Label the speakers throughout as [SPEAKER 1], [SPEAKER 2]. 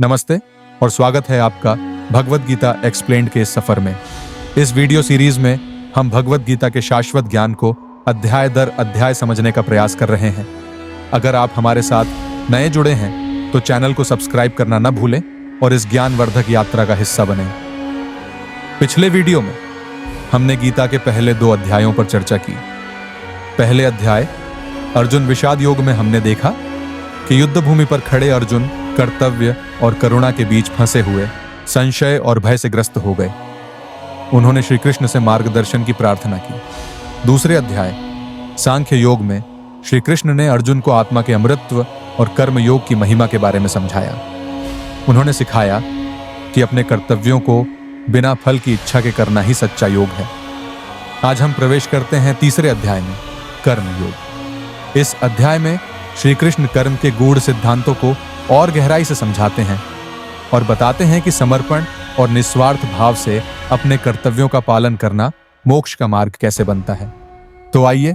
[SPEAKER 1] नमस्ते और स्वागत है आपका भगवद गीता एक्सप्लेन्ड के इस सफर में। इस वीडियो सीरीज में हम भगवद गीता के शाश्वत ज्ञान को अध्याय दर अध्याय समझने का प्रयास कर रहे हैं। अगर आप हमारे साथ नए जुड़े हैं तो चैनल को सब्सक्राइब करना न भूलें और इस ज्ञानवर्धक यात्रा का हिस्सा बनें। पिछले वीडियो में हमने गीता के पहले 2 अध्यायों पर चर्चा की। पहले अध्याय अर्जुन विषाद योग में हमने देखा कि युद्ध भूमि पर खड़े अर्जुन कर्तव्य और करुणा के बीच फंसे हुए संशय और भय से ग्रस्त हो गए। उन्होंने श्री कृष्ण से मार्गदर्शन की प्रार्थना की। दूसरे अध्याय सांख्य योग में श्री कृष्ण ने अर्जुन को आत्मा के अमृतत्व और कर्म योग की महिमा के बारे में समझाया। उन्होंने सिखाया कि अपने कर्तव्यों को बिना फल की इच्छा के करना ही सच्चा योग है। आज हम प्रवेश करते हैं तीसरे अध्याय में, कर्म योग। इस अध्याय में श्री कृष्ण कर्म के गूढ़ सिद्धांतों को और गहराई से समझाते हैं और बताते हैं कि समर्पण और निस्वार्थ भाव से अपने कर्तव्यों का पालन करना मोक्ष का मार्ग कैसे बनता है। तो आइए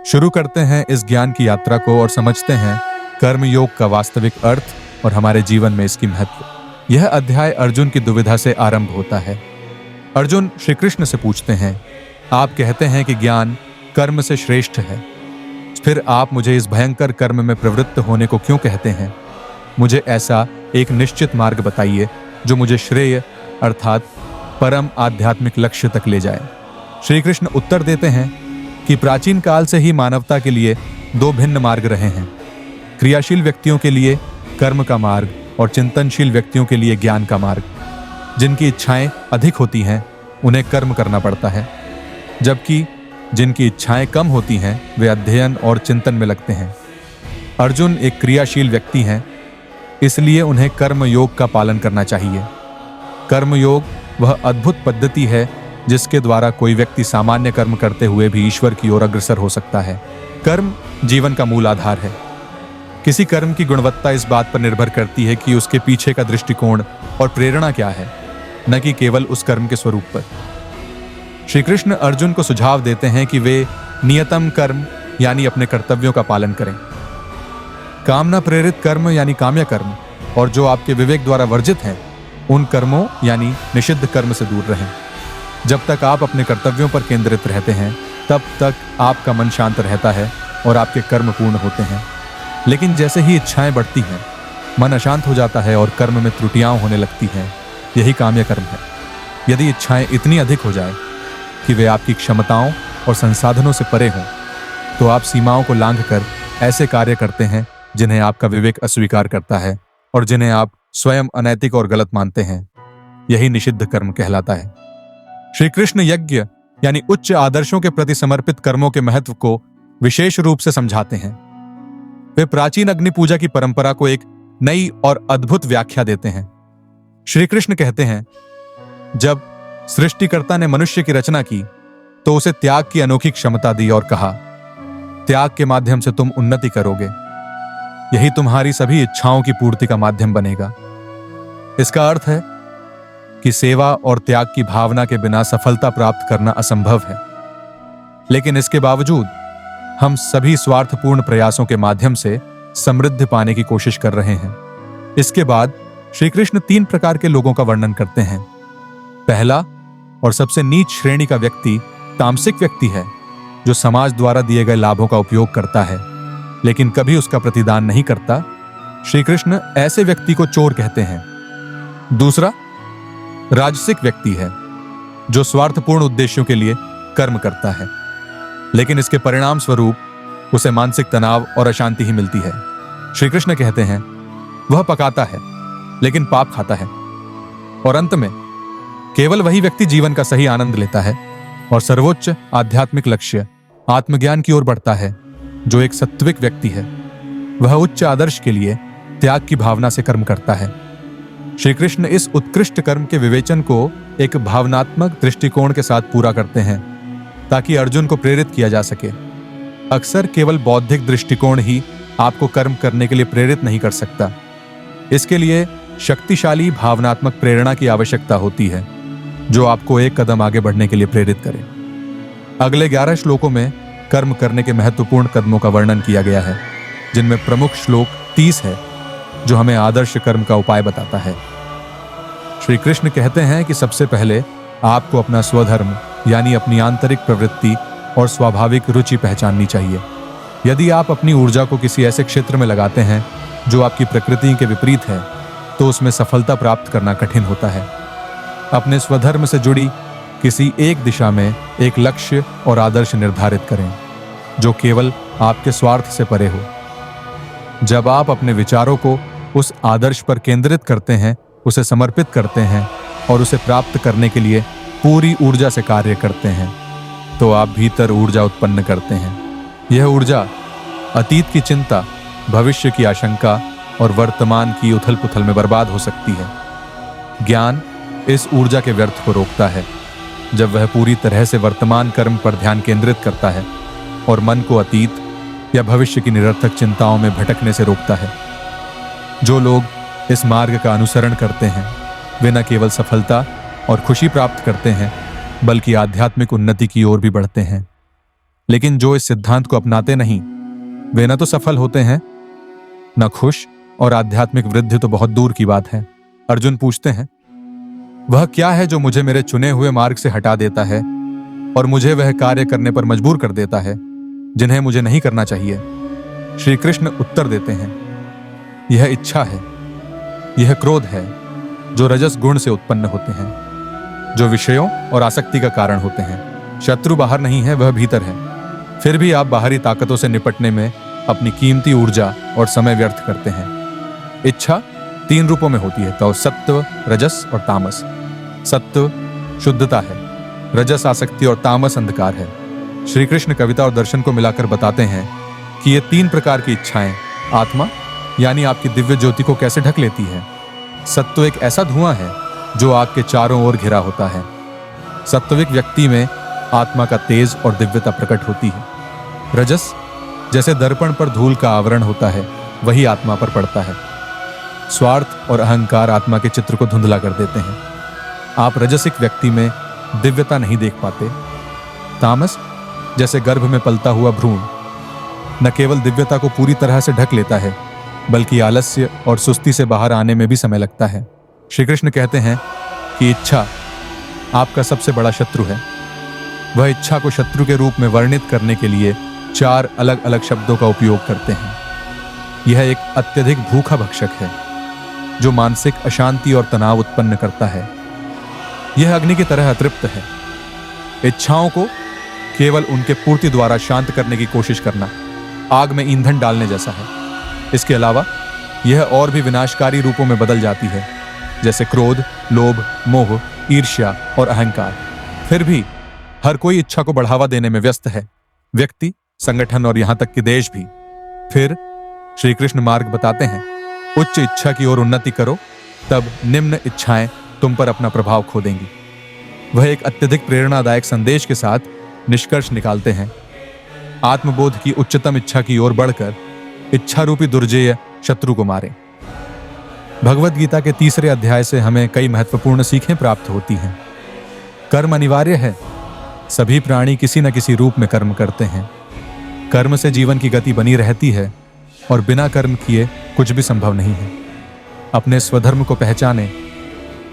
[SPEAKER 1] शुरू करते हैं इस ज्ञान की यात्रा को और समझते हैं कर्म योग का वास्तविक अर्थ और हमारे जीवन में इसकी महत्व। यह अध्याय अर्जुन की दुविधा से आरंभ होता है। अर्जुन श्री कृष्ण से पूछते हैं, आप कहते हैं कि ज्ञान कर्म से श्रेष्ठ है, फिर आप मुझे इस भयंकर कर्म में प्रवृत्त होने को क्यों कहते हैं? मुझे ऐसा एक निश्चित मार्ग बताइए जो मुझे श्रेय अर्थात परम आध्यात्मिक लक्ष्य तक ले जाए। श्री कृष्ण उत्तर देते हैं कि प्राचीन काल से ही मानवता के लिए 2 भिन्न मार्ग रहे हैं। क्रियाशील व्यक्तियों के लिए कर्म का मार्ग और चिंतनशील व्यक्तियों के लिए ज्ञान का मार्ग। जिनकी इच्छाएं अधिक होती हैं उन्हें कर्म करना पड़ता है, जबकि जिनकी इच्छाएं कम होती हैं वे अध्ययन और चिंतन में लगते हैं। अर्जुन एक क्रियाशील व्यक्ति हैं, इसलिए उन्हें कर्म योग का पालन करना चाहिए। कर्म योग वह अद्भुत पद्धति है जिसके द्वारा कोई व्यक्ति सामान्य कर्म करते हुए भी ईश्वर की ओर अग्रसर हो सकता है। कर्म जीवन का मूल आधार है। किसी कर्म की गुणवत्ता इस बात पर निर्भर करती है कि उसके पीछे का दृष्टिकोण और प्रेरणा क्या है, न कि केवल उस कर्म के स्वरूप पर। श्री कृष्ण अर्जुन को सुझाव देते हैं कि वे नियतम कर्म यानी अपने कर्तव्यों का पालन करें। कामना प्रेरित कर्म यानी काम्य कर्म और जो आपके विवेक द्वारा वर्जित हैं उन कर्मों यानी निषिद्ध कर्म से दूर रहें। जब तक आप अपने कर्तव्यों पर केंद्रित रहते हैं तब तक आपका मन शांत रहता है और आपके कर्म पूर्ण होते हैं। लेकिन जैसे ही इच्छाएं बढ़ती हैं मन अशांत हो जाता है और कर्म में त्रुटियां होने लगती हैं। यही काम्य कर्म है। यदि इच्छाएं इतनी अधिक हो जाए कि वे आपकी क्षमताओं और संसाधनों से परे हों तो आप सीमाओं को लांघकर ऐसे कार्य करते हैं जिन्हें आपका विवेक अस्वीकार करता है और जिन्हें आप स्वयं अनैतिक और गलत मानते हैं। यही निषिद्ध कर्म कहलाता है। श्री कृष्ण यज्ञ यानी उच्च आदर्शों के प्रति समर्पित कर्मों के महत्व को विशेष रूप से समझाते हैं। वे प्राचीन अग्नि पूजा की परंपरा को एक नई और अद्भुत व्याख्या देते हैं। श्री कृष्ण कहते हैं, जब सृष्टिकर्ता ने मनुष्य की रचना की तो उसे त्याग की अनोखी क्षमता दी और कहा, त्याग के माध्यम से तुम उन्नति करोगे। यही तुम्हारी सभी इच्छाओं की पूर्ति का माध्यम बनेगा। इसका अर्थ है कि सेवा और त्याग की भावना के बिना सफलता प्राप्त करना असंभव है। लेकिन इसके बावजूद हम सभी स्वार्थपूर्ण प्रयासों के माध्यम से समृद्धि पाने की कोशिश कर रहे हैं। इसके बाद श्री कृष्ण 3 प्रकार के लोगों का वर्णन करते हैं। पहला और सबसे नीच श्रेणी का व्यक्ति तामसिक व्यक्ति है, जो समाज द्वारा दिए गए लाभों का उपयोग करता है लेकिन कभी उसका प्रतिदान नहीं करता। श्री कृष्ण ऐसे व्यक्ति को चोर कहते हैं। दूसरा राजसिक व्यक्ति है, जो स्वार्थपूर्ण उद्देश्यों के लिए कर्म करता है लेकिन इसके परिणाम स्वरूप उसे मानसिक तनाव और अशांति ही मिलती है। श्री कृष्ण कहते हैं, वह पकाता है लेकिन पाप खाता है। और अंत में केवल वही व्यक्ति जीवन का सही आनंद लेता है और सर्वोच्च आध्यात्मिक लक्ष्य आत्मज्ञान की ओर बढ़ता है, जो एक सात्विक व्यक्ति है। वह उच्च आदर्श के लिए त्याग की भावना से कर्म करता है। श्री कृष्ण इस उत्कृष्ट कर्म के विवेचन को एक भावनात्मक दृष्टिकोण के साथ पूरा करते हैं ताकि अर्जुन को प्रेरित किया जा सके। अक्सर केवल बौद्धिक दृष्टिकोण ही आपको कर्म करने के लिए प्रेरित नहीं कर सकता। इसके लिए शक्तिशाली भावनात्मक प्रेरणा की आवश्यकता होती है जो आपको एक कदम आगे बढ़ने के लिए प्रेरित करे। अगले 11 श्लोकों में कर्म करने के महत्वपूर्ण कदमों का वर्णन किया गया है, जिनमें प्रमुख श्लोक 30 है जो हमें आदर्श कर्म का उपाय बताता है। श्री कृष्ण कहते हैं कि सबसे पहले आपको अपना स्वधर्म यानी अपनी आंतरिक प्रवृत्ति और स्वाभाविक रुचि पहचाननी चाहिए। यदि आप अपनी ऊर्जा को किसी ऐसे क्षेत्र में लगाते हैं जो आपकी प्रकृति के विपरीत है, तो उसमें सफलता प्राप्त करना कठिन होता है। अपने स्वधर्म से जुड़ी किसी एक दिशा में एक लक्ष्य और आदर्श निर्धारित करें जो केवल आपके स्वार्थ से परे हो। जब आप अपने विचारों को उस आदर्श पर केंद्रित करते हैं, उसे समर्पित करते हैं और उसे प्राप्त करने के लिए पूरी ऊर्जा से कार्य करते हैं, तो आप भीतर ऊर्जा उत्पन्न करते हैं। यह ऊर्जा अतीत की चिंता, भविष्य की आशंका और वर्तमान की उथल पुथल में बर्बाद हो सकती है। ज्ञान इस ऊर्जा के व्यर्थ को रोकता है जब वह पूरी तरह से वर्तमान कर्म पर ध्यान केंद्रित करता है और मन को अतीत या भविष्य की निरर्थक चिंताओं में भटकने से रोकता है। जो लोग इस मार्ग का अनुसरण करते हैं वे न केवल सफलता और खुशी प्राप्त करते हैं बल्कि आध्यात्मिक उन्नति की ओर भी बढ़ते हैं। लेकिन जो इस सिद्धांत को अपनाते नहीं वे न तो सफल होते हैं न खुश, और आध्यात्मिक वृद्धि तो बहुत दूर की बात है। अर्जुन पूछते हैं, वह क्या है जो मुझे मेरे चुने हुए मार्ग से हटा देता है और मुझे वह कार्य करने पर मजबूर कर देता है जिन्हें मुझे नहीं करना चाहिए? श्री कृष्ण उत्तर देते हैं, यह इच्छा है, यह क्रोध है जो रजस गुण से उत्पन्न होते हैं, जो विषयों और आसक्ति का कारण होते हैं। शत्रु बाहर नहीं है, वह भीतर है। फिर भी आप बाहरी ताकतों से निपटने में अपनी कीमती ऊर्जा और समय व्यर्थ करते हैं। इच्छा 3 रूपों में होती है, तो सत्व, रजस और तामस। सत्व शुद्धता है, रजस आसक्ति और तामस अंधकार है। श्री कृष्ण कविता और दर्शन को मिलाकर बताते हैं कि ये 3 प्रकार की इच्छाएं आत्मा यानी आपकी दिव्य ज्योति को कैसे ढक लेती है। सत्व एक ऐसा धुआं है जो आग के चारों ओर घिरा होता है। सत्विक व्यक्ति में आत्मा का तेज और दिव्यता प्रकट होती है। रजस जैसे दर्पण पर धूल का आवरण होता है, वही आत्मा पर पड़ता है। स्वार्थ और अहंकार आत्मा के चित्र को धुंधला कर देते हैं। आप रजसिक व्यक्ति में दिव्यता नहीं देख पाते। तामस जैसे गर्भ में पलता हुआ भ्रूण न केवल दिव्यता को पूरी तरह से ढक लेता है बल्कि आलस्य और सुस्ती से बाहर आने में भी समय लगता है। श्री कृष्ण कहते हैं कि इच्छा आपका सबसे बड़ा शत्रु है। वह इच्छा को शत्रु के रूप में वर्णित करने के लिए 4 अलग अलग शब्दों का उपयोग करते हैं। यह एक अत्यधिक भूखा भक्षक है जो मानसिक अशांति और तनाव उत्पन्न करता है। यह अग्नि की तरह अतृप्त है। इच्छाओं को केवल उनके पूर्ति द्वारा शांत करने की कोशिश करना आग में ईंधन डालने जैसा है। इसके अलावा यह और भी विनाशकारी रूपों में बदल जाती है, जैसे क्रोध, लोभ, मोह, ईर्ष्या और अहंकार। फिर भी हर कोई इच्छा को बढ़ावा देने में व्यस्त है, व्यक्ति, संगठन और यहां तक कि देश भी। फिर श्री कृष्ण मार्ग बताते हैं, उच्च इच्छा की ओर उन्नति करो, तब निम्न इच्छाएं तुम पर अपना प्रभाव खो देंगी। वह एक अत्यधिक प्रेरणादायक संदेश के साथ निष्कर्ष निकालते हैं, आत्मबोध की उच्चतम इच्छा की ओर बढ़कर इच्छा रूपी दुर्जेय शत्रु को मारें। भगवद गीता के 3 अध्याय से हमें कई महत्वपूर्ण सीखें प्राप्त होती हैं। कर्म अनिवार्य है। सभी प्राणी किसी न किसी रूप में कर्म करते हैं। कर्म से जीवन की गति बनी रहती है और बिना कर्म किए कुछ भी संभव नहीं है। अपने स्वधर्म को पहचानें,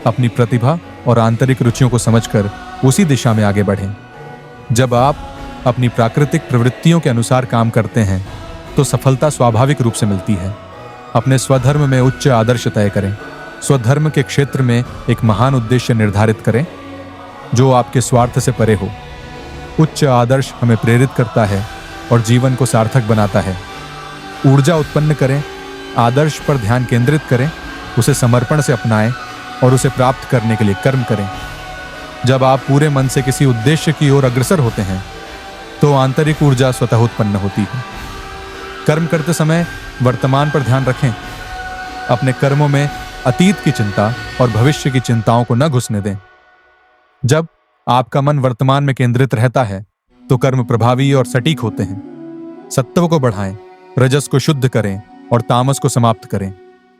[SPEAKER 1] अपनी प्रतिभा और आंतरिक रुचियों को समझकर उसी दिशा में आगे बढ़ें। जब आप अपनी प्राकृतिक प्रवृत्तियों के अनुसार काम करते हैं तो सफलता स्वाभाविक रूप से मिलती है। अपने स्वधर्म में उच्च आदर्श तय करें। स्वधर्म के क्षेत्र में एक महान उद्देश्य निर्धारित करें जो आपके स्वार्थ से परे हो। उच्च आदर्श हमें प्रेरित करता है और जीवन को सार्थक बनाता है। ऊर्जा उत्पन्न करें, आदर्श पर ध्यान केंद्रित करें, उसे समर्पण से अपनाएं और उसे प्राप्त करने के लिए कर्म करें। जब आप पूरे मन से किसी उद्देश्य की ओर अग्रसर होते हैं तो आंतरिक ऊर्जा स्वतः उत्पन्न होती है। कर्म करते समय वर्तमान पर ध्यान रखें। अपने कर्मों में अतीत की चिंता और भविष्य की चिंताओं को न घुसने दें। जब आपका मन वर्तमान में केंद्रित रहता है तो कर्म प्रभावी और सटीक होते हैं। सत्व को बढ़ाएं, रजस को शुद्ध करें और तामस को समाप्त करें।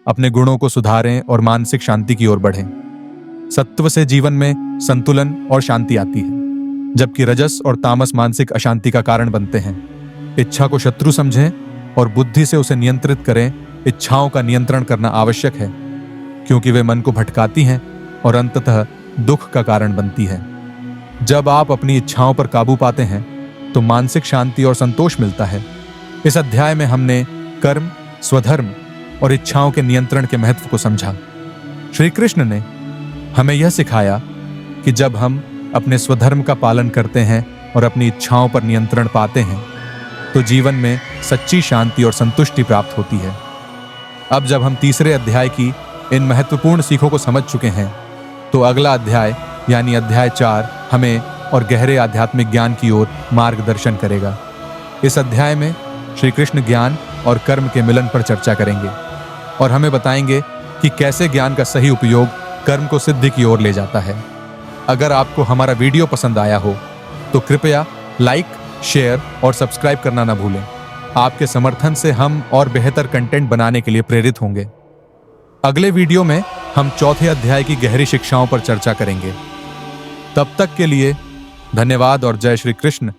[SPEAKER 1] अपने गुणों को सुधारें और मानसिक शांति की ओर बढ़ें। सत्व से जीवन में संतुलन और शांति आती है, जबकि रजस और तामस मानसिक अशांति का कारण बनते हैं। इच्छा को शत्रु समझें और बुद्धि से उसे नियंत्रित करें इच्छाओं का नियंत्रण करना आवश्यक है, क्योंकि वे मन को भटकाती हैं और अंततः दुख का कारण बनती है। जब आप अपनी इच्छाओं पर काबू पाते हैं तो मानसिक शांति और संतोष मिलता है। इस अध्याय में हमने कर्म, स्वधर्म और इच्छाओं के नियंत्रण के महत्व को समझा। श्री कृष्ण ने हमें यह सिखाया कि जब हम अपने स्वधर्म का पालन करते हैं और अपनी इच्छाओं पर नियंत्रण पाते हैं तो जीवन में सच्ची शांति और संतुष्टि प्राप्त होती है। अब जब हम तीसरे अध्याय की इन महत्वपूर्ण सीखों को समझ चुके हैं तो अगला अध्याय यानी अध्याय 4 हमें और गहरे आध्यात्मिक ज्ञान की ओर मार्गदर्शन करेगा। इस अध्याय में श्री कृष्ण ज्ञान और कर्म के मिलन पर चर्चा करेंगे और हमें बताएंगे कि कैसे ज्ञान का सही उपयोग कर्म को सिद्धि की ओर ले जाता है। अगर आपको हमारा वीडियो पसंद आया हो तो कृपया लाइक, शेयर और सब्सक्राइब करना न भूलें। आपके समर्थन से हम और बेहतर कंटेंट बनाने के लिए प्रेरित होंगे। अगले वीडियो में हम चौथे अध्याय की गहरी शिक्षाओं पर चर्चा करेंगे। तब तक के लिए धन्यवाद और जय श्री कृष्ण।